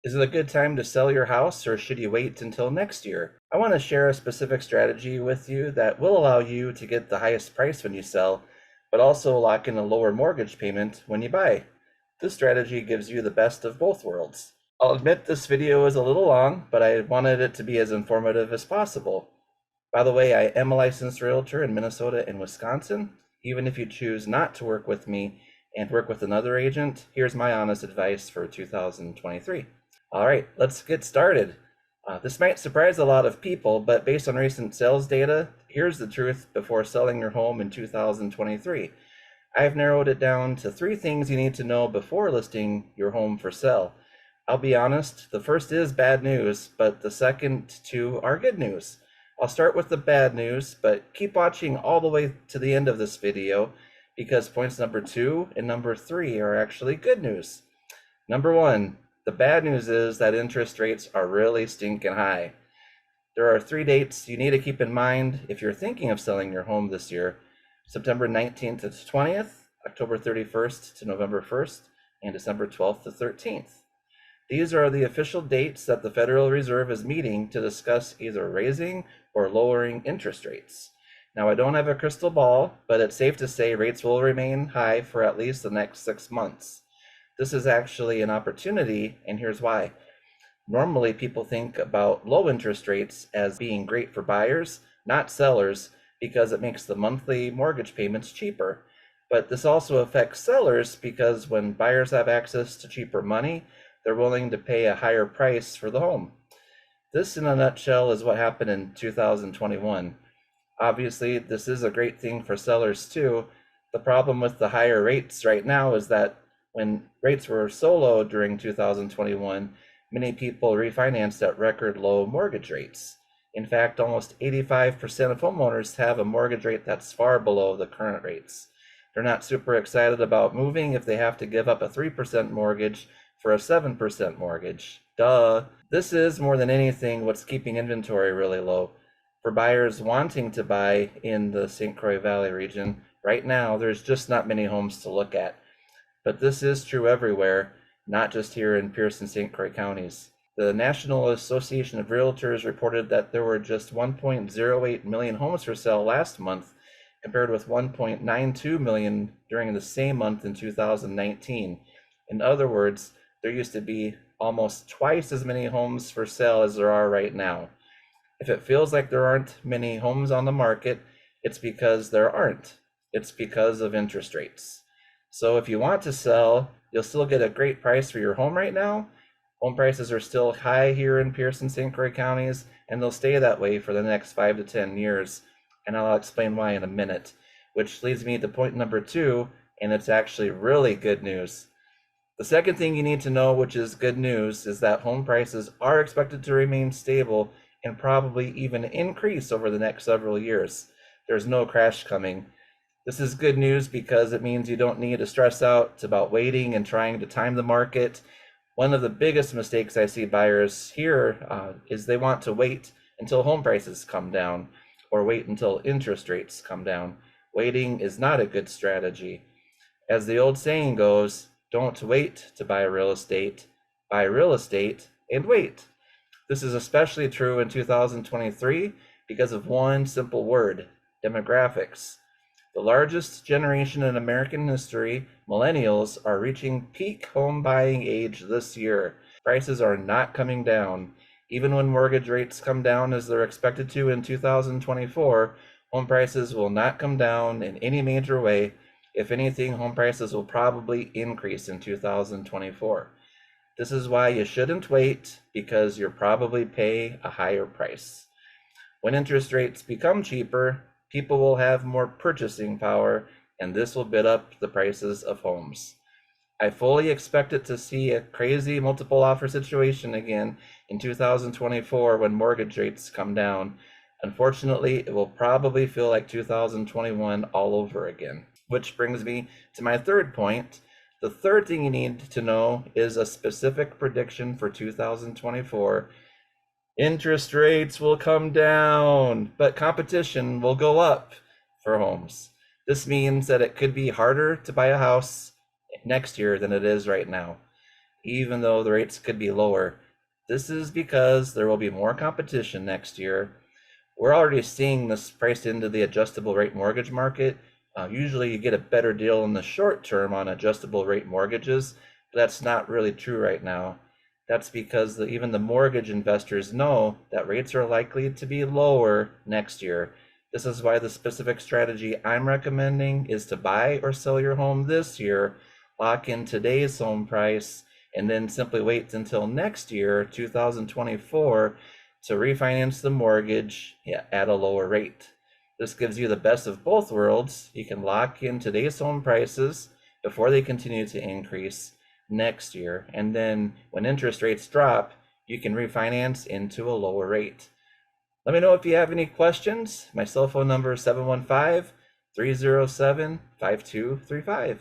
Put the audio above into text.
Is it a good time to sell your house or should you wait until next year? I want to share a specific strategy with you that will allow you to get the highest price when you sell, but also lock in a lower mortgage payment when you buy. This strategy gives you the best of both worlds. I'll admit this video is a little long, but I wanted it to be as informative as possible. By the way, I am a licensed realtor in Minnesota and Wisconsin. Even if you choose not to work with me and work with another agent, here's my honest advice for 2023. All right, let's get started. This might surprise a lot of people, but based on recent sales data, here's the truth before selling your home in 2023. I've narrowed it down to 3 things you need to know before listing your home for sale. I'll be honest, the first is bad news, but the second 2 are good news. I'll start with the bad news, but keep watching all the way to the end of this video because points number 2 and number 3 are actually good news. Number 1, the bad news is that interest rates are really stinking high. There are 3 dates you need to keep in mind if you're thinking of selling your home this year: September 19th to 20th, October 31st to November 1st, and December 12th to 13th. These are the official dates that the Federal Reserve is meeting to discuss either raising or lowering interest rates. Now, I don't have a crystal ball, but it's safe to say rates will remain high for at least the next 6 months. This is actually an opportunity, and here's why. Normally, people think about low interest rates as being great for buyers, not sellers, because it makes the monthly mortgage payments cheaper. But this also affects sellers because when buyers have access to cheaper money, they're willing to pay a higher price for the home. This, in a nutshell, is what happened in 2021. Obviously, this is a great thing for sellers too. The problem with the higher rates right now is that when rates were so low during 2021, many people refinanced at record low mortgage rates. In fact, almost 85% of homeowners have a mortgage rate that's far below the current rates. They're not super excited about moving if they have to give up a 3% mortgage for a 7% mortgage. Duh. This is more than anything what's keeping inventory really low. For buyers wanting to buy in the St. Croix Valley region, right now there's just not many homes to look at. But this is true everywhere, not just here in Pierce and St. Croix counties. The National Association of Realtors reported that there were just 1.08 million homes for sale last month, compared with 1.92 million during the same month in 2019. In other words, there used to be almost twice as many homes for sale as there are right now. If it feels like there aren't many homes on the market, it's because there aren't. It's because of interest rates. So if you want to sell, you'll still get a great price for your home right now. Home prices are still high here in Pierce and St. Croix counties, and they'll stay that way for the next 5 to 10 years. And I'll explain why in a minute, which leads me to point number 2, and it's actually really good news. The second thing you need to know, which is good news, is that home prices are expected to remain stable and probably even increase over the next several years. There's no crash coming. This is good news because it means you don't need to stress out about waiting and trying to time the market. One of the biggest mistakes I see buyers here is they want to wait until home prices come down or wait until interest rates come down. Waiting is not a good strategy. As the old saying goes, don't wait to buy real estate, buy real estate and wait. This is especially true in 2023 because of one simple word: demographics. The largest generation in American history, millennials, are reaching peak home buying age this year. Prices are not coming down. Even when mortgage rates come down as they're expected to in 2024, home prices will not come down in any major way. If anything, home prices will probably increase in 2024. This is why you shouldn't wait, because you'll probably pay a higher price. When interest rates become cheaper, people will have more purchasing power, and this will bid up the prices of homes. I fully expect it to see a crazy multiple offer situation again in 2024 when mortgage rates come down. Unfortunately, it will probably feel like 2021 all over again. Which brings me to my third point. The third thing you need to know is a specific prediction for 2024. Interest rates will come down, but competition will go up for homes. This means that it could be harder to buy a house next year than it is right now. even though the rates could be lower. This is because there will be more competition next year. We're already seeing this priced into the adjustable rate mortgage market. Usually you get a better deal in the short term on adjustable rate mortgages, but that's not really true right now. That's because even the mortgage investors know that rates are likely to be lower next year. This is why the specific strategy I'm recommending is to buy or sell your home this year, lock in today's home price, and then simply wait until next year, 2024, to refinance the mortgage at a lower rate. This gives you the best of both worlds. You can lock in today's home prices before they continue to increase next year. And then when interest rates drop, you can refinance into a lower rate. Let me know if you have any questions. My cell phone number is 715 307 5235.